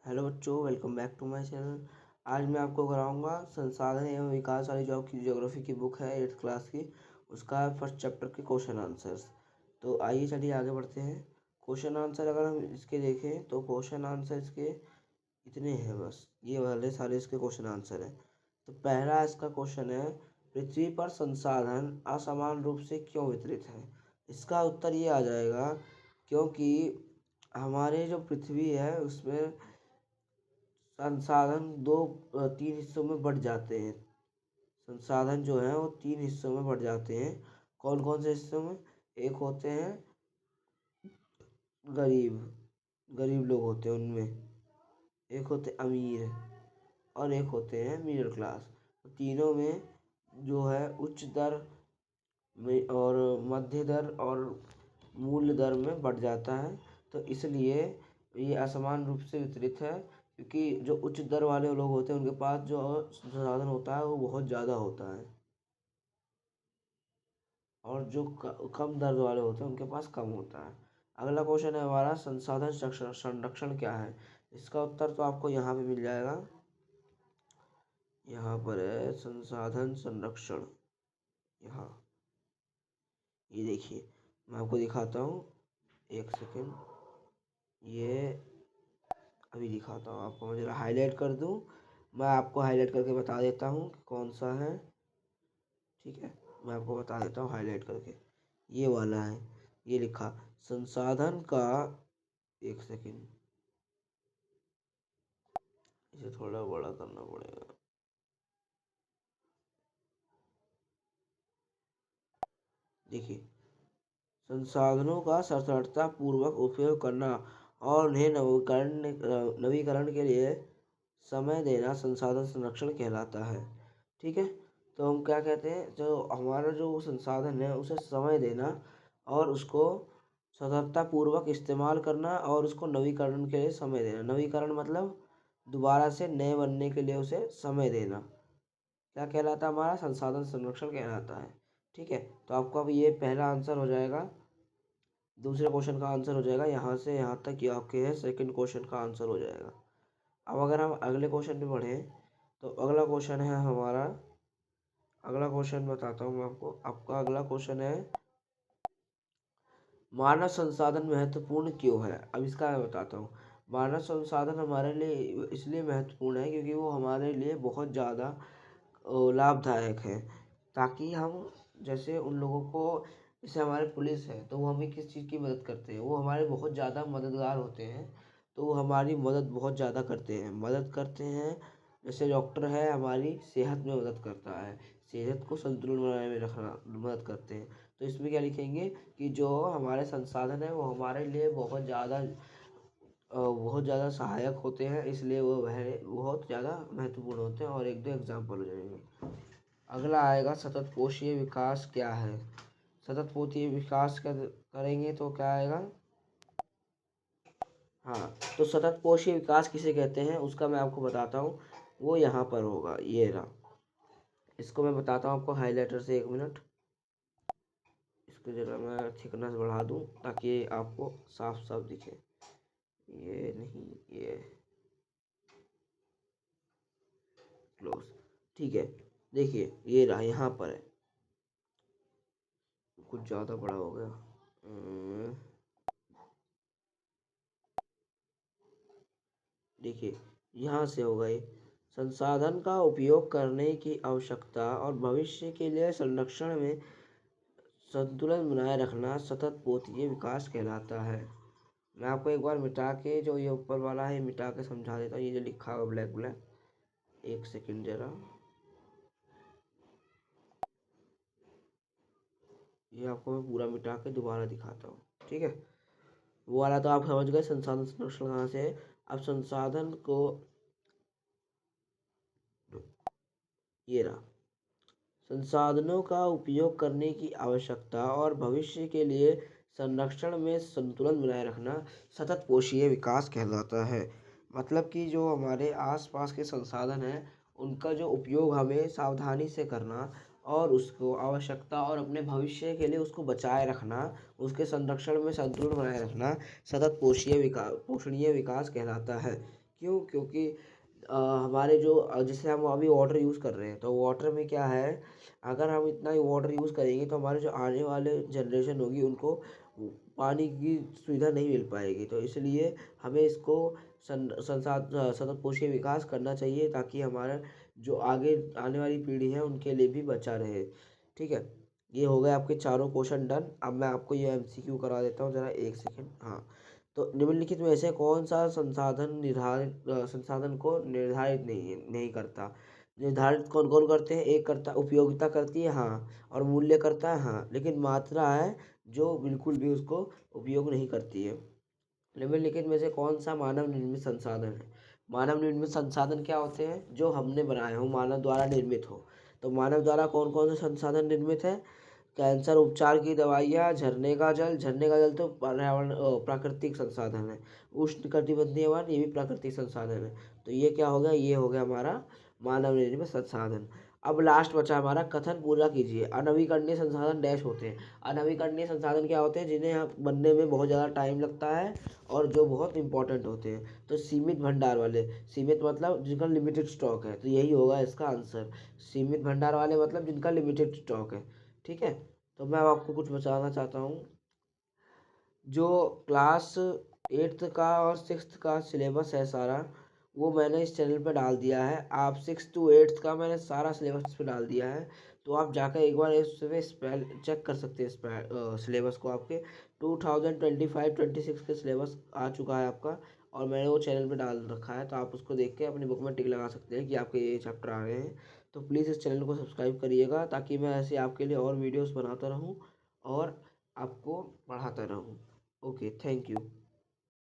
Hello बच्चों, welcome back to my channel. आज मैं आपको कराऊंगा संसाधन एवं विकास वाली जो आपकी ज्योग्राफी की बुक है 8th क्लास की, उसका फर्स्ट चैप्टर के क्वेश्चन आंसर्स। तो आइए चलिए आगे बढ़ते हैं। क्वेश्चन आंसर अगर हम इसके देखें तो क्वेश्चन आंसर इसके इतने हैं, बस ये वाले सारे इसके क्वेश्चन आंसर हैं। तो पहला इसका क्वेश्चन है, पृथ्वी पर संसाधन असमान रूप से क्यों वितरित है। इसका उत्तर ये आ जाएगा क्योंकि हमारे जो पृथ्वी है उसमें संसाधन तीन हिस्सों में बढ़ जाते हैं। संसाधन जो है वो तीन हिस्सों में बढ़ जाते हैं। कौन कौन से हिस्सों में? एक होते हैं गरीब गरीब लोग होते हैं उनमें, एक होते अमीर और एक होते हैं मिडिल क्लास। तीनों में जो है उच्च दर में और मध्य दर और मूल्य दर में बढ़ जाता है। तो इसलिए ये असमान रूप से वितरित है, क्योंकि जो उच्च दर वाले लोग होते हैं उनके पास जो संसाधन होता है वो बहुत ज़्यादा होता है, और जो कम दर वाले होते हैं उनके पास कम होता है। अगला क्वेश्चन है हमारा, संसाधन संरक्षण क्या है। इसका उत्तर तो आपको यहाँ पे मिल जाएगा। यहाँ पर है संसाधन संरक्षण। यहाँ ये देखिए, मैं आपको दिखाता हूँ, एक सेकेंड, ये अभी दिखाता हूँ आपको। मैं जरा हाईलाइट कर दूँ, मैं आपको हाईलाइट करके बता देता हूँ कि कौन सा है। ठीक है, मैं आपको बता देता हूँ हाईलाइट करके। ये वाला है, ये लिखा संसाधन का, एक सेकेंड, इसे थोड़ा बड़ा करना पड़ेगा। देखिए, संसाधनों का सतर्कता पूर्वक उपयोग करना और उन्हें नवीकरण के लिए समय देना संसाधन संरक्षण कहलाता है। ठीक है, तो हम क्या कहते हैं, जो हमारा जो संसाधन है उसे समय देना और उसको सतर्कता पूर्वक इस्तेमाल करना और उसको नवीकरण के लिए समय देना। नवीकरण मतलब दोबारा से नए बनने के लिए उसे समय देना, क्या कहलाता है, हमारा संसाधन संरक्षण कहलाता है। ठीक है, तो आपको अब ये पहला आंसर हो जाएगा। दूसरे क्वेश्चन का आंसर हो जाएगा यहाँ से यहाँ तक, ये आपके है सेकंड क्वेश्चन का आंसर हो जाएगा। अब अगर हम अगले क्वेश्चन पे बढ़ें तो अगला क्वेश्चन है हमारा, अगला क्वेश्चन बताता हूँ मैं आपको। आपका अगला क्वेश्चन है, मानव संसाधन महत्वपूर्ण क्यों है। अब इसका मैं बताता हूँ। मानव संसाधन हमारे लिए इसलिए महत्वपूर्ण है क्योंकि वो हमारे लिए बहुत ज़्यादा लाभदायक है, ताकि हम, जैसे उन लोगों को, जैसे हमारे पुलिस है तो वो हमें किस चीज़ की मदद करते हैं, वो हमारे बहुत ज़्यादा मददगार होते हैं। तो वो हमारी मदद बहुत ज़्यादा करते हैं। जैसे डॉक्टर है, हमारी सेहत में मदद करता है, सेहत को संतुलन बनाने में रखना मदद करते हैं। तो इसमें क्या लिखेंगे कि जो हमारे संसाधन है वो हमारे लिए बहुत ज़्यादा सहायक होते हैं, इसलिए वो बहुत ज़्यादा महत्वपूर्ण होते हैं। और एक दो एग्जाम्पल हो जाएंगे। अगला आएगा, सतत पोषीय विकास क्या है। सतत पोषीय विकास करेंगे तो क्या आएगा। हाँ, तो सतत पोषीय विकास किसे कहते हैं उसका मैं आपको बताता हूँ। वो यहाँ पर होगा, ये रहा। इसको मैं बताता हूँ आपको हाईलाइटर से, एक मिनट। इसको जरा मैं थिकनेस बढ़ा दूँ ताकि आपको साफ साफ दिखे। ये नहीं, ये क्लोज। ठीक है, देखिए ये रहा, यहाँ पर है। कुछ ज़्यादा बड़ा हो गया। देखिए यहाँ से हो गए, संसाधन का उपयोग करने की आवश्यकता और भविष्य के लिए संरक्षण में संतुलन बनाए रखना सतत पोषीय विकास कहलाता है। मैं आपको एक बार मिटा के, जो ये ऊपर वाला है मिटा के समझा देता हूँ। ये जो लिखा हुआ ब्लैक ब्लैक, एक सेकंड जरा, ये आपको मैं पूरा मिटा के दोबारा दिखाता हूँ। ठीक है, वो वाला तो आप समझ गए संसाधन संरक्षण कहाँ से है। अब संसाधन को, ये रहा, संसाधनों का उपयोग करने की आवश्यकता और भविष्य के लिए संरक्षण में संतुलन बनाए रखना सतत पोषीय विकास कहलाता है। मतलब कि जो हमारे आसपास के संसाधन हैं उनका जो उपयोग हमें सावधानी से करना और उसको आवश्यकता और अपने भविष्य के लिए उसको बचाए रखना, उसके संरक्षण में संतुलन बनाए रखना सतत पोषणीय विकास कहलाता है। क्यों? क्योंकि हमारे जो जैसे हम अभी वाटर यूज़ कर रहे हैं, तो वाटर में क्या है, अगर हम इतना ही वाटर यूज़ करेंगे तो हमारे जो आने वाले जनरेशन होगी उनको पानी की सुविधा नहीं मिल पाएगी। तो इसलिए हमें इसको सतत पोषी विकास करना चाहिए, ताकि हमारा जो आगे आने वाली पीढ़ी है उनके लिए भी बचा रहे। ठीक है, ये हो गए आपके चारों क्वेश्चन डन। अब मैं आपको ये एमसीक्यू करा देता हूँ, ज़रा एक सेकेंड। हाँ, तो निम्नलिखित में से कौन सा संसाधन को निर्धारित नहीं करता? निर्धारित कौन कौन करते हैं? एक करता उपयोगिता करती है, हाँ, और मूल्य करता है, हाँ, लेकिन मात्रा है जो बिल्कुल भी उसको उपयोग नहीं करती है। निम्नलिखित में से कौन सा मानव निर्मित संसाधन है? मानव निर्मित संसाधन क्या होते हैं? जो हमने बनाए हो, मानव द्वारा निर्मित हो। तो मानव द्वारा कौन कौन से संसाधन निर्मित है? कैंसर उपचार की दवाइयाँ, झरने का जल तो पर्यावरण प्राकृतिक संसाधन है। उष्णकटिबंधीय वन, ये भी प्राकृतिक संसाधन है। तो ये क्या हो गया? ये हो गया हमारा मानव निर्मित संसाधन। अब लास्ट बचा हमारा कथन, पूरा कीजिए। अनवीकरणीय संसाधन डैश होते हैं। अनवीकरणीय संसाधन क्या होते हैं? जिन्हें बनने में बहुत ज़्यादा टाइम लगता है और जो बहुत इंपॉर्टेंट होते हैं। तो सीमित भंडार वाले, सीमित मतलब जिनका लिमिटेड स्टॉक है, तो यही होगा इसका आंसर। सीमित भंडार वाले मतलब जिनका लिमिटेड स्टॉक है। ठीक है, तो मैं अब आपको कुछ बताना चाहता हूँ। जो क्लास 8th का और 6th का सिलेबस है सारा, वो मैंने इस चैनल पे डाल दिया है। आप 6 to 8th का मैंने सारा सिलेबस इस पे डाल दिया है, तो आप जाकर एक बार इस पे स्पेल चेक कर सकते हैं। सिलेबस को आपके 2025-26 के सिलेबस आ चुका है आपका, और मैंने वो चैनल पे डाल रखा है, तो आप उसको देख के अपनी बुक में टिक लगा सकते हैं कि आपके ये चैप्टर आ गए हैं। तो प्लीज़ इस चैनल को सब्सक्राइब करिएगा, ताकि मैं ऐसे आपके लिए और वीडियोस बनाता रहूं और आपको पढ़ाता रहूं। Okay, thank you.